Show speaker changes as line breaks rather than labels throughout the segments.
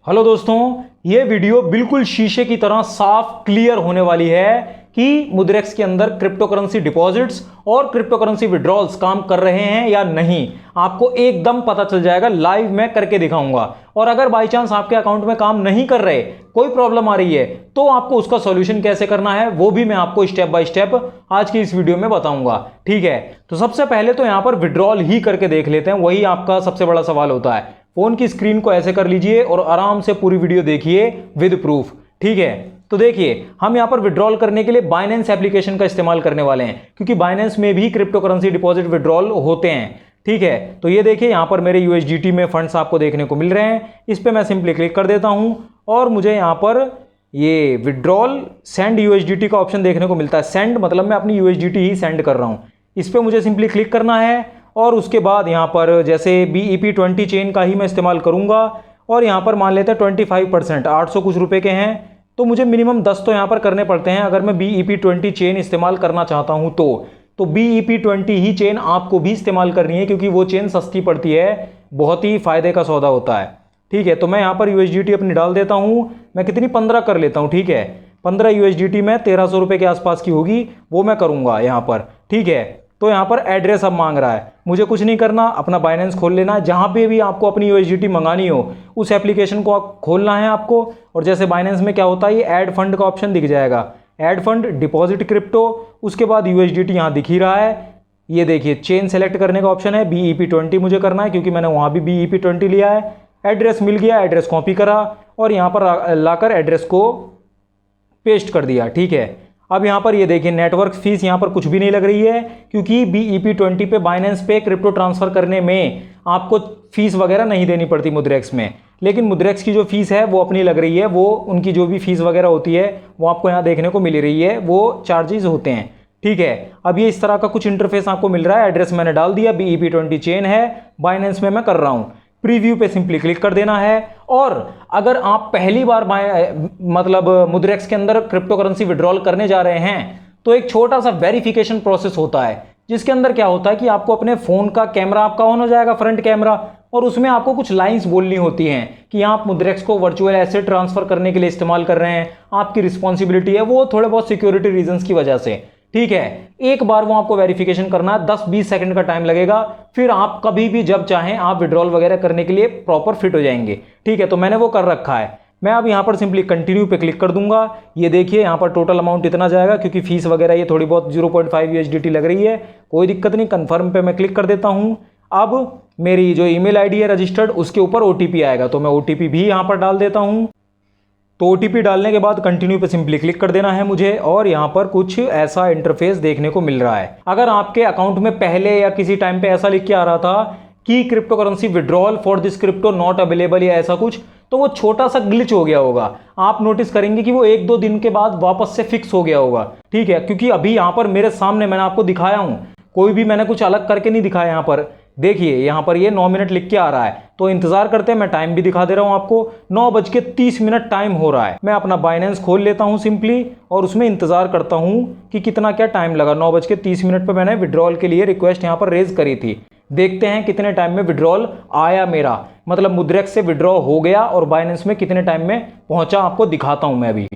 Hello दोस्तों, ये video बिल्कुल शीशे की तरह साफ क्लियर होने वाली है कि मुद्रेक्स के अंदर क्रिप्टो करेंसी डिपॉजिट्स और क्रिप्टो करेंसी विड्रॉल्स काम कर रहे हैं या नहीं। आपको एकदम पता चल जाएगा, लाइव मैं करके दिखाऊंगा। और अगर बाई चांस आपके अकाउंट में काम नहीं कर रहे, कोई प्रॉब्लम आ रही है, तो आपको उसका सॉल्यूशन कैसे करना है वो भी मैं आपको स्टेप बाय स्टेप आज की इस वीडियो में बताऊंगा। ठीक है, तो सबसे पहले तो यहां पर विड्रॉल ही करके देख लेते हैं, वही आपका सबसे बड़ा सवाल होता है। फोन की स्क्रीन को ऐसे कर लीजिए और आराम से पूरी वीडियो देखिए विद प्रूफ। ठीक है, तो देखिए हम यहां पर विड्रॉल करने के लिए बाइनेंस एप्लीकेशन का इस्तेमाल करने वाले हैं, क्योंकि बाइनेंस में भी क्रिप्टो करेंसी डिपॉजिट विड्रॉल होते हैं। ठीक है, तो ये देखिए यहां पर मेरे यूएसडीटी में फंड्स आपको देखने को मिल रहे हैं। इस पर मैं सिंपली क्लिक कर देता हूं और मुझे यहां पर ये विड्रॉल सेंड यूएसडीटी का ऑप्शन देखने को मिलता है। सेंड मतलब मैं अपनी यूएसडीटी ही सेंड कर रहा हूं। इस पर मुझे सिंपली क्लिक करना है और उसके बाद यहाँ पर जैसे BEP20 चेन का ही मैं इस्तेमाल करूँगा और यहाँ पर मान लेते हैं 25%, 800 कुछ रुपए के हैं, तो मुझे मिनिमम 10 तो यहाँ पर करने पड़ते हैं अगर मैं BEP20 चेन इस्तेमाल करना चाहता हूँ तो BEP20 ही चेन आपको भी इस्तेमाल करनी है, क्योंकि वो चेन सस्ती पड़ती है, बहुत ही फायदे का सौदा होता है। ठीक है, तो मैं यहाँ पर USDT अपनी डाल देता हूँ। मैं कितनी 15 कर लेता हूँ। ठीक है, 15 USDT में 1300 रुपये के आसपास की होगी, वो मैं करूँगा यहाँ पर। ठीक है, तो यहाँ पर एड्रेस अब मांग रहा है, मुझे कुछ नहीं करना, अपना बाइनेंस खोल लेना है। जहाँ पे भी आपको अपनी USDT मंगानी हो उस एप्लीकेशन को खोलना है आपको। और जैसे बाइनेंस में क्या होता है, ये ऐड फंड का ऑप्शन दिख जाएगा, ऐड फंड डिपॉजिट क्रिप्टो, उसके बाद USDT यहाँ दिख ही रहा है। ये देखिए चेन सेलेक्ट करने का ऑप्शन है, BEP20 मुझे करना है क्योंकि मैंने वहाँ भी BEP20 लिया है। एड्रेस मिल गया, एड्रेस कॉपी करा और यहाँ पर लाकर एड्रेस को पेस्ट कर दिया। ठीक है, अब यहाँ पर ये देखिए नेटवर्क फीस यहाँ पर कुछ भी नहीं लग रही है, क्योंकि BEP20 पे बाइनेंस पे क्रिप्टो ट्रांसफर करने में आपको फीस वगैरह नहीं देनी पड़ती मुद्रेक्स में। लेकिन मुद्रेक्स की जो फीस है वो अपनी लग रही है, वो उनकी जो भी फीस वगैरह होती है वो आपको यहाँ देखने को मिल रही है, वो चार्जेस होते हैं। ठीक है, अब ये इस तरह का कुछ इंटरफेस आपको मिल रहा है। एड्रेस मैंने डाल दिया, BEP20 चेन है, बाइनेंस में मैं कर रहा हूँ। प्रीव्यू पे सिंपली क्लिक कर देना है। और अगर आप पहली बार मतलब मुद्रेक्स के अंदर क्रिप्टो करेंसी विड्रॉल करने जा रहे हैं, तो एक छोटा सा वेरिफिकेशन प्रोसेस होता है, जिसके अंदर क्या होता है कि आपको अपने फोन का कैमरा आपका ऑन हो जाएगा, फ्रंट कैमरा, और उसमें आपको कुछ लाइंस बोलनी होती हैं कि आप मुद्रेक्स को वर्चुअल एसेट ट्रांसफर करने के लिए इस्तेमाल कर रहे हैं, आपकी रिस्पॉन्सिबिलिटी है, वो थोड़े बहुत सिक्योरिटी रीजंस की वजह से। ठीक है, एक बार वो आपको वेरिफिकेशन करना है, 10-20 सेकंड का टाइम लगेगा, फिर आप कभी भी जब चाहें आप विड्रॉल वगैरह करने के लिए प्रॉपर फिट हो जाएंगे। ठीक है, तो मैंने वो कर रखा है। मैं अब यहाँ पर सिंपली कंटिन्यू पे क्लिक कर दूंगा। ये देखिए यहाँ पर टोटल अमाउंट इतना जाएगा, क्योंकि फीस वगैरह ये थोड़ी बहुत 0.5 USDT लग रही है, कोई दिक्कत नहीं। कंफर्म पे मैं क्लिक कर देता हूँ। अब मेरी जो ईमेल आईडी है रजिस्टर्ड, उसके ऊपर OTP आएगा, तो मैं OTP भी यहाँ पर डाल देता हूँ। तो OTP डालने के बाद कंटिन्यू पे सिंपली क्लिक कर देना है मुझे, और यहाँ पर कुछ ऐसा इंटरफेस देखने को मिल रहा है। अगर आपके अकाउंट में पहले या किसी टाइम पे ऐसा लिख के आ रहा था कि crypto currency withdrawal for this crypto not available या ऐसा कुछ, तो वो छोटा सा ग्लिच हो गया होगा। आप नोटिस करेंगे कि वो 1-2 दिन के बाद वापस से फिक्स हो गया होगा। ठीक है, क्योंकि अभी यहाँ पर मेरे सामने मैंने आपको दिखाया हूँ, कोई भी मैंने कुछ अलग करके नहीं दिखाया। यहाँ पर देखिए, यहाँ पर ये 9 मिनट लिख के आ रहा है, तो इंतजार करते हैं। मैं टाइम भी दिखा दे रहा हूँ आपको, 9:30 टाइम हो रहा है। मैं अपना बाइनेंस खोल लेता हूँ सिंपली और उसमें इंतजार करता हूँ कि कितना क्या टाइम लगा। 9:30 पे मैंने विड्रॉल के लिए रिक्वेस्ट यहाँ पर रेज करी थी। देखते हैं कितने टाइम में विड्रॉल आया मेरा, मतलब मुद्रेक्स से विड्रॉ हो गया और बाइनेंस में कितने टाइम में पहुंचा, आपको दिखाता हूं मैं अभी।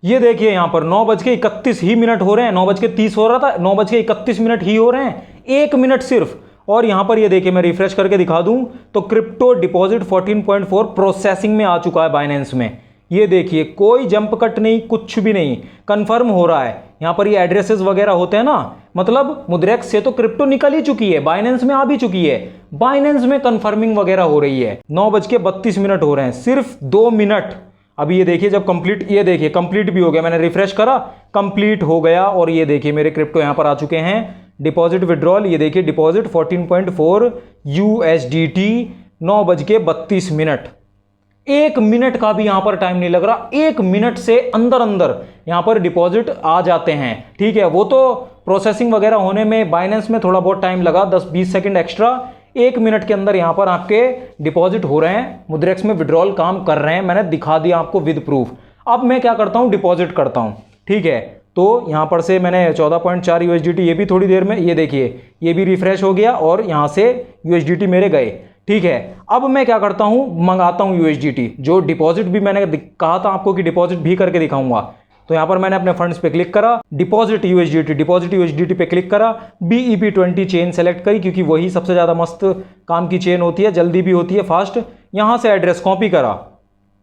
ये देखिए यहाँ पर 9:31 ही मिनट हो रहे हैं, 9:30 हो रहा था, 9:31 ही हो रहे हैं, 1 मिनट सिर्फ। और यहाँ पर ये देखिए मैं रिफ्रेश करके दिखा दूं तो क्रिप्टो डिपॉजिट 14.4 प्रोसेसिंग में आ चुका है बाइनेंस में। ये देखिए कोई जंप कट नहीं, कुछ भी नहीं, कंफर्म हो रहा है। यहाँ पर ये एड्रेसेस वगैरह होते हैं ना, मतलब मुद्रेक्स से तो क्रिप्टो निकल ही चुकी है, बाइनेंस में आ भी चुकी है, बाइनेंस में कंफर्मिंग वगैरह हो रही है। 9:32 हो रहे हैं, सिर्फ 2 मिनट। अभी ये देखिए जब कंप्लीट, ये देखिए कंप्लीट भी हो गया, मैंने रिफ्रेश करा, कंप्लीट हो गया। और ये देखिए मेरे क्रिप्टो यहाँ पर आ चुके हैं, डिपॉजिट विड्रॉल। ये देखिए डिपॉजिट 14.4 USDT, 9:32। 1 मिनट का भी यहां पर टाइम नहीं लग रहा, 1 मिनट से अंदर अंदर यहां पर डिपॉजिट आ जाते हैं। ठीक है, वो तो प्रोसेसिंग वगैरह होने में बाइनेंस में थोड़ा बहुत टाइम लगा, 10-20 सेकंड एक्स्ट्रा। 1 मिनट के अंदर यहां पर आपके डिपॉजिट हो रहे हैं, मुद्रेक्स में विड्रॉल काम कर रहे हैं। मैंने दिखा दिया आपको विद प्रूफ। अब मैं क्या करता हूं, डिपॉजिट करता हूं। ठीक है, तो यहाँ पर से मैंने 14.4 USDT, ये भी थोड़ी देर में, ये देखिए ये भी रिफ्रेश हो गया और यहाँ से USDT मेरे गए। ठीक है, अब मैं क्या करता हूँ, मंगाता हूँ USDT। जो डिपॉजिट भी मैंने कहा था आपको कि डिपॉजिट भी करके दिखाऊंगा, तो यहाँ पर मैंने अपने फंड्स पे क्लिक करा, डिपॉजिट USDT पे क्लिक करा, BEP20 चेन सेलेक्ट करी क्योंकि वही सबसे ज़्यादा मस्त काम की चेन होती है, जल्दी भी होती है, फास्ट। यहाँ से एड्रेस कॉपी करा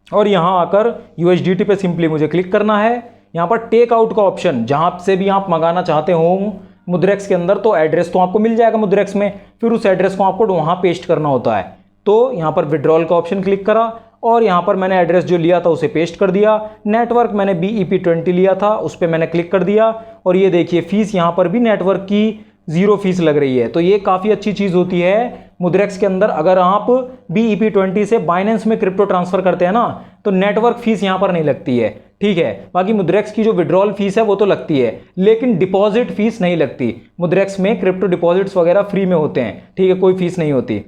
और यहाँ आकर USDT पे सिंपली मुझे क्लिक करना है। यहाँ पर टेक आउट का ऑप्शन, जहाँ से भी आप मंगाना चाहते हो मुद्रेक्स के अंदर, तो एड्रेस तो आपको मिल जाएगा मुद्रेक्स में, फिर उस एड्रेस को आपको वहाँ पेस्ट करना होता है। तो यहाँ पर विड्रॉल का ऑप्शन क्लिक करा और यहाँ पर मैंने एड्रेस जो लिया था उसे पेस्ट कर दिया। नेटवर्क मैंने BEP20 लिया था, उस पर मैंने क्लिक कर दिया और ये देखिए फीस यहाँ पर भी नेटवर्क की 0 फीस लग रही है। तो ये काफ़ी अच्छी चीज़ होती है मुद्रेक्स के अंदर। अगर आप BEP20 से बाइनेंस में क्रिप्टो ट्रांसफर करते हैं ना, तो नेटवर्क फीस यहाँ पर नहीं लगती है। ठीक है, बाकी मुद्रेक्स की जो विड्रॉल फीस है वो तो लगती है, लेकिन डिपॉजिट फीस नहीं लगती। मुद्रेक्स में क्रिप्टो डिपॉजिट्स वगैरह फ्री में होते हैं। ठीक है, कोई फीस नहीं होती।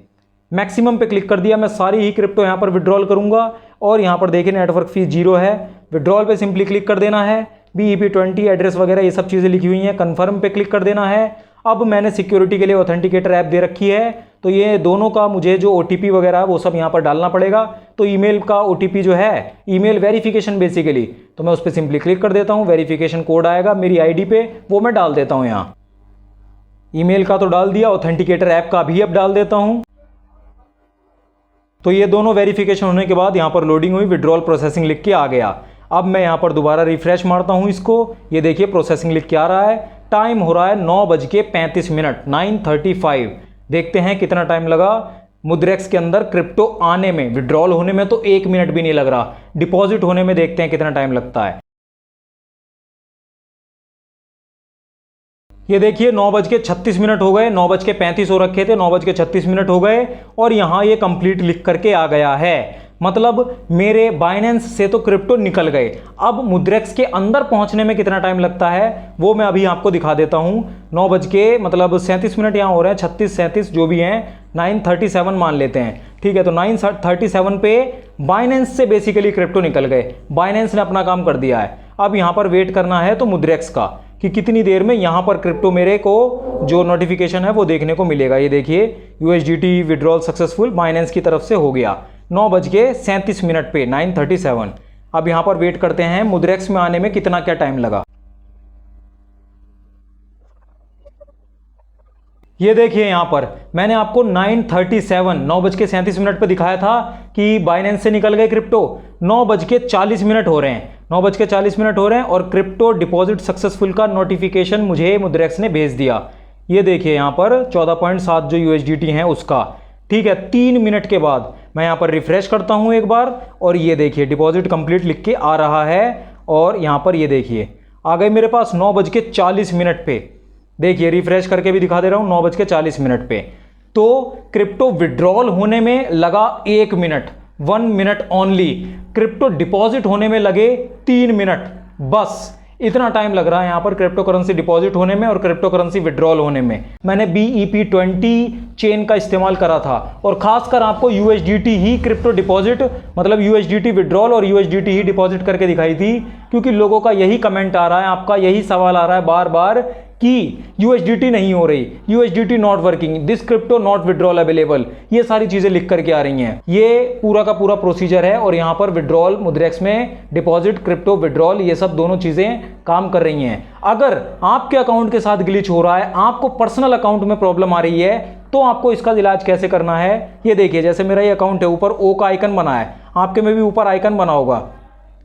मैक्सिमम पे क्लिक कर दिया, मैं सारी ही क्रिप्टो यहाँ पर विड्रॉल करूंगा और यहाँ पर देखिए नेटवर्क फीस 0 है। विड्रॉल पे सिंपली क्लिक कर देना है, BEP20 एड्रेस वगैरह ये सब चीज़ें लिखी हुई हैं, कन्फर्म पे क्लिक कर देना है। अब मैंने सिक्योरिटी के लिए ऑथेंटिकेटर ऐप दे रखी है, तो ये दोनों का मुझे जो OTP वगैरह है वो सब यहाँ पर डालना पड़ेगा। तो ईमेल का OTP जो है, ईमेल वेरिफिकेशन बेसिकली, तो मैं उस पर सिंपली क्लिक कर देता हूँ। वेरिफिकेशन कोड आएगा मेरी ID पे, वो मैं डाल देता हूँ यहाँ। ईमेल का तो डाल दिया, ऑथेंटिकेटर ऐप का भी अब डाल देता हूँ। तो ये दोनों वेरिफिकेशन होने के बाद यहाँ पर लोडिंग हुई, विड्रॉल प्रोसेसिंग लिख के आ गया। अब मैं यहाँ पर दोबारा रिफ्रेश मारता हूँ इसको, ये देखिए प्रोसेसिंग लिख के आ रहा है। टाइम हो रहा है 9:35, 9:35। देखते हैं कितना टाइम लगा मुद्रेक्स के अंदर क्रिप्टो आने में। विड्रॉल होने में तो 1 मिनट भी नहीं लग रहा, डिपॉजिट होने में देखते हैं कितना टाइम लगता है। ये देखिए 9:36 हो गए, 9:35 हो रखे थे, 9:36 हो गए और यहाँ ये कंप्लीट लिख करके आ गया है। मतलब मेरे बाइनेंस से तो क्रिप्टो निकल गए। अब मुद्रेक्स के अंदर पहुंचने में कितना टाइम लगता है वो मैं अभी आपको दिखा देता हूं। 9:37 यहाँ हो रहे हैं, 36-37 जो भी हैं, 9:37 मान लेते हैं। ठीक है, तो 9:37 पे बाइनेंस से बेसिकली क्रिप्टो निकल गए, बाइनेंस ने अपना काम कर दिया है। अब यहाँ पर वेट करना है तो मुद्रेक्स का कि कितनी देर में यहाँ पर क्रिप्टो मेरे को जो नोटिफिकेशन है वो देखने को मिलेगा। ये देखिए USDT विड्रॉल सक्सेसफुल बाइनेंस की तरफ से हो गया 9:37 पे, 9:37। अब यहाँ पर वेट करते हैं मुद्रेक्स में आने में कितना क्या टाइम लगा। ये देखिए यहाँ पर मैंने आपको 9:37 पे दिखाया था कि बाइनेंस से निकल गए क्रिप्टो। 9:40 हो रहे हैं, 9:40 हो रहे हैं और क्रिप्टो डिपॉजिट सक्सेसफुल का नोटिफिकेशन मुझे मुद्रेक्स ने भेज दिया। ये देखिए यहाँ पर 14.7 जो USDT हैं उसका। ठीक है, 3 मिनट के बाद मैं यहाँ पर रिफ्रेश करता हूँ एक बार और ये देखिए डिपॉजिट कंप्लीट लिख के आ रहा है और यहाँ पर ये देखिए आ गए मेरे पास 9:40 पे। देखिए रिफ्रेश करके भी दिखा दे रहा हूँ 9:40 पे। तो क्रिप्टो विड्रॉल होने में लगा 1 minute, 1 minute only. Crypto deposit होने में लगे 3 मिनट, बस इतना टाइम लग रहा है यहाँ पर क्रिप्टो करेंसी डिपॉजिट होने में और क्रिप्टो करेंसी विड्रॉल होने में। मैंने BEP20 चेन का इस्तेमाल करा था और खासकर आपको USDT ही क्रिप्टो डिपॉजिट, मतलब USDT विड्रॉल और USDT ही डिपॉजिट करके दिखाई थी, क्योंकि लोगों का यही कमेंट आ रहा है, आपका यही सवाल आ रहा है बार बार कि USDT नहीं हो रही, USDT not working, this crypto not withdrawal available, ये सारी चीजें लिख करके आ रही हैं। ये पूरा का पूरा प्रोसीजर है और यहाँ पर विड्रॉल मुद्रेक्स में डिपॉजिट, क्रिप्टो विड्रॉल, ये सब दोनों चीजें काम कर रही हैं। अगर आपके अकाउंट के साथ ग्लिच हो रहा है, आपको पर्सनल अकाउंट में प्रॉब्लम आ रही है, तो आपको इसका इलाज कैसे करना है ये देखिए। जैसे मेरा ये अकाउंट है, ऊपर O का आइकन बना है, आपके में भी ऊपर आइकन बना होगा,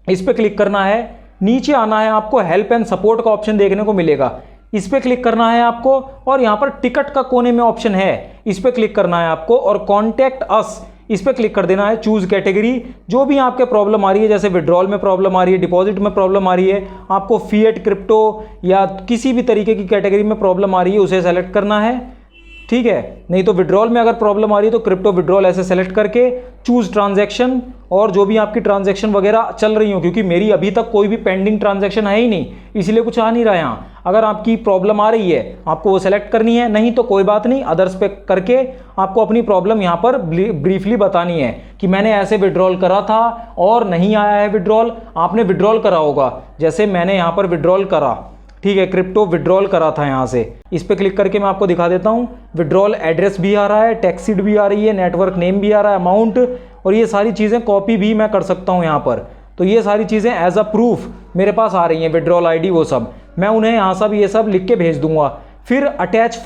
इस पर क्लिक करना है, नीचे आना है, आपको हेल्प एंड सपोर्ट का ऑप्शन देखने को मिलेगा, इस पे क्लिक करना है आपको और यहाँ पर टिकट का कोने में ऑप्शन है, इस पे क्लिक करना है आपको और कॉन्टैक्ट अस इस पे क्लिक कर देना है। चूज कैटेगरी, जो भी आपके प्रॉब्लम आ रही है, जैसे विड्रॉल में प्रॉब्लम आ रही है, डिपॉजिट में प्रॉब्लम आ रही है, आपको फिएट क्रिप्टो या किसी भी तरीके की कैटेगरी में प्रॉब्लम आ रही है, उसे सेलेक्ट करना है। ठीक है, नहीं तो विड्रॉल में अगर प्रॉब्लम आ रही है तो क्रिप्टो विड्रॉल ऐसे सेलेक्ट करके चूज ट्रांजैक्शन, और जो भी आपकी ट्रांजैक्शन वगैरह चल रही हो, क्योंकि मेरी अभी तक कोई भी पेंडिंग ट्रांजैक्शन है ही नहीं, इसलिए कुछ आ नहीं रहा यहाँ। अगर आपकी प्रॉब्लम आ रही है आपको वो सेलेक्ट करनी है, नहीं तो कोई बात नहीं, अदर्स पे करके आपको अपनी प्रॉब्लम यहाँ पर ब्रीफली बतानी है कि मैंने ऐसे विड्रॉल करा था और नहीं आया है विड्रॉल। आपने विड्रॉल करा होगा, जैसे मैंने यहाँ पर विड्रॉल करा, ठीक है, क्रिप्टो विड्रॉल करा था यहाँ से। इस पर क्लिक करके मैं आपको दिखा देता हूँ। विड्रॉल एड्रेस भी आ रहा है, टैक्स शीट भी आ रही है, नेटवर्क नेम भी आ रहा है, अमाउंट, और ये सारी चीज़ें कॉपी भी मैं कर सकता हूँ यहाँ पर। तो ये सारी चीज़ें एज अ प्रूफ मेरे पास आ रही हैं, विड्रॉल आईडी वो सब, मैं उन्हें यहाँ सब ये सब लिख के भेज दूंगा। फिर अटैच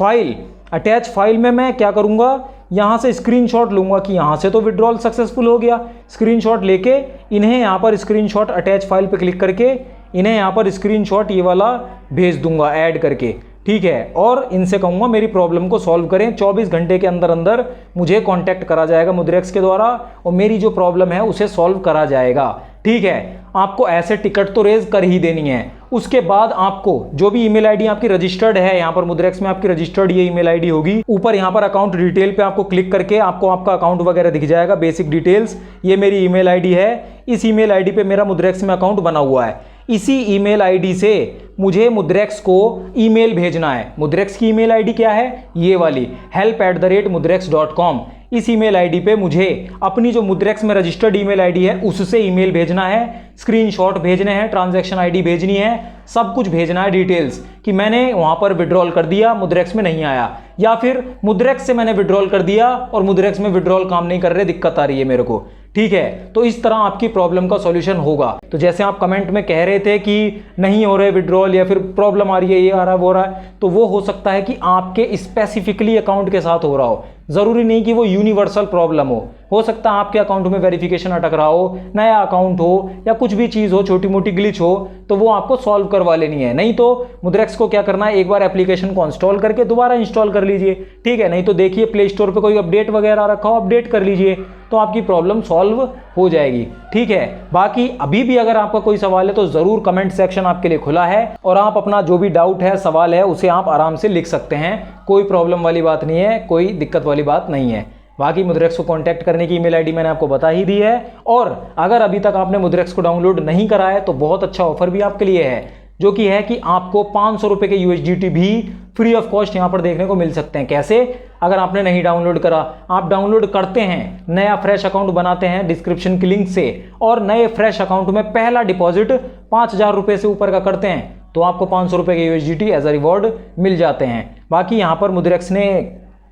फाइल में मैं क्या करूँगा, यहाँ से स्क्रीनशॉट लूँगा कि यहाँ से तो विड्रॉल सक्सेसफुल हो गया। स्क्रीनशॉट लेके इन्हें यहाँ पर स्क्रीनशॉट अटैच फाइल पे क्लिक करके इन्हें यहाँ पर स्क्रीनशॉट ये वाला भेज दूंगा ऐड करके, ठीक है। और इनसे कहूँगा मेरी प्रॉब्लम को सॉल्व करें। 24 घंटे के अंदर अंदर मुझे कांटेक्ट करा जाएगा मुद्रेक्स के द्वारा और मेरी जो प्रॉब्लम है उसे सॉल्व करा जाएगा, ठीक है। आपको ऐसे टिकट तो रेज कर ही देनी है। उसके बाद आपको जो भी ईमेल आईडी आपकी रजिस्टर्ड है, यहाँ पर मुद्रेक्स में आपकी रजिस्टर्ड ये ईमेल आईडी होगी, ऊपर यहाँ पर अकाउंट डिटेल पे आपको क्लिक करके आपको आपका अकाउंट वगैरह दिख जाएगा, बेसिक डिटेल्स। ये मेरी ईमेल आईडी है, इस ईमेल आईडी पे मेरा मुद्रेक्स में अकाउंट बना हुआ है। इसी ईमेल आईडी से मुझे मुद्रेक्स को ईमेल भेजना है। मुद्रेक्स की ईमेल आईडी क्या है, ये वाली help@mudrex.com। इस ईमेल आईडी पे मुझे अपनी जो मुद्रेक्स में रजिस्टर्ड ईमेल आईडी है उससे ईमेल भेजना है, स्क्रीनशॉट भेजने हैं, ट्रांजैक्शन आईडी भेजनी है, सब कुछ भेजना है डिटेल्स कि मैंने वहां पर विड्रॉल कर दिया, मुद्रेक्स में नहीं आया, या फिर मुद्रेक्स से मैंने विड्रॉल कर दिया और मुद्रेक्स में विड्रॉल काम नहीं कर रहे, दिक्कत आ रही है मेरे को, ठीक है। तो इस तरह आपकी प्रॉब्लम का सॉल्यूशन होगा। तो जैसे आप कमेंट में कह रहे थे कि नहीं हो रहे विड्रॉल या फिर प्रॉब्लम आ रही है, ये आ रहा है वो रहा है, तो वो हो सकता है कि आपके स्पेसिफिकली अकाउंट के साथ हो रहा हो। जरूरी नहीं कि वो यूनिवर्सल प्रॉब्लम हो सकता है आपके अकाउंट में वेरिफिकेशन अटक रहा हो, नया अकाउंट हो या कुछ भी चीज हो, छोटी मोटी ग्लिच हो, तो वो आपको सॉल्व करवा लेनी है। नहीं तो मुद्रेक्स को क्या करना है, एक बार एप्लीकेशन को इंस्टॉल करके दोबारा इंस्टॉल कर लीजिए, ठीक है। नहीं तो देखिए प्ले स्टोर पे कोई अपडेट वगैरह रखा हो, अपडेट कर लीजिए, तो आपकी प्रॉब्लम सॉल्व हो जाएगी, ठीक है। बाकी अभी भी अगर आपका कोई सवाल है तो जरूर कमेंट सेक्शन आपके लिए खुला है और आप अपना जो भी डाउट है, सवाल है, उसे आप आराम से लिख सकते हैं। कोई प्रॉब्लम वाली बात नहीं है, कोई दिक्कत वाली बात नहीं है। बाकी मुद्रेक्स को कांटेक्ट करने की ईमेल आईडी मैंने आपको बता ही दी है। और अगर अभी तक आपने मुद्रेक्स को डाउनलोड नहीं करा है तो बहुत अच्छा ऑफर भी आपके लिए है, जो कि है कि आपको 500 रुपए के USDT भी फ्री ऑफ कॉस्ट यहाँ पर देखने को मिल सकते हैं। कैसे? अगर आपने नहीं डाउनलोड करा, आप डाउनलोड करते हैं, नया फ्रेश अकाउंट बनाते हैं डिस्क्रिप्शन की लिंक से, और नए फ्रेश अकाउंट में पहला डिपॉजिट 5000 रुपए से ऊपर का करते हैं तो आपको 500 रुपए के USDT एज अ रिवॉर्ड मिल जाते हैं। बाकी यहाँ पर मुद्रेक्स ने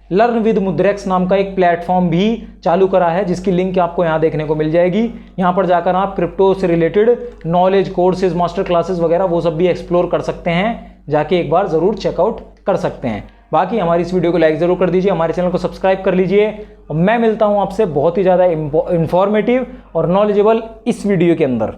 लर्न विद मुद्रेक्स नाम का एक प्लेटफॉर्म भी चालू करा है, जिसकी लिंक आपको यहाँ देखने को मिल जाएगी। यहाँ पर जाकर आप क्रिप्टो से related knowledge, courses, master classes वगैरह वो सब भी एक्सप्लोर कर सकते हैं, जाके एक बार ज़रूर चेकआउट कर सकते हैं। बाकी हमारी इस वीडियो को लाइक ज़रूर कर दीजिए, हमारे चैनल को सब्सक्राइब कर लीजिए, और मैं मिलता हूँ आपसे बहुत ही ज़्यादा इंफॉर्मेटिव और नॉलेजेबल इस वीडियो के अंदर।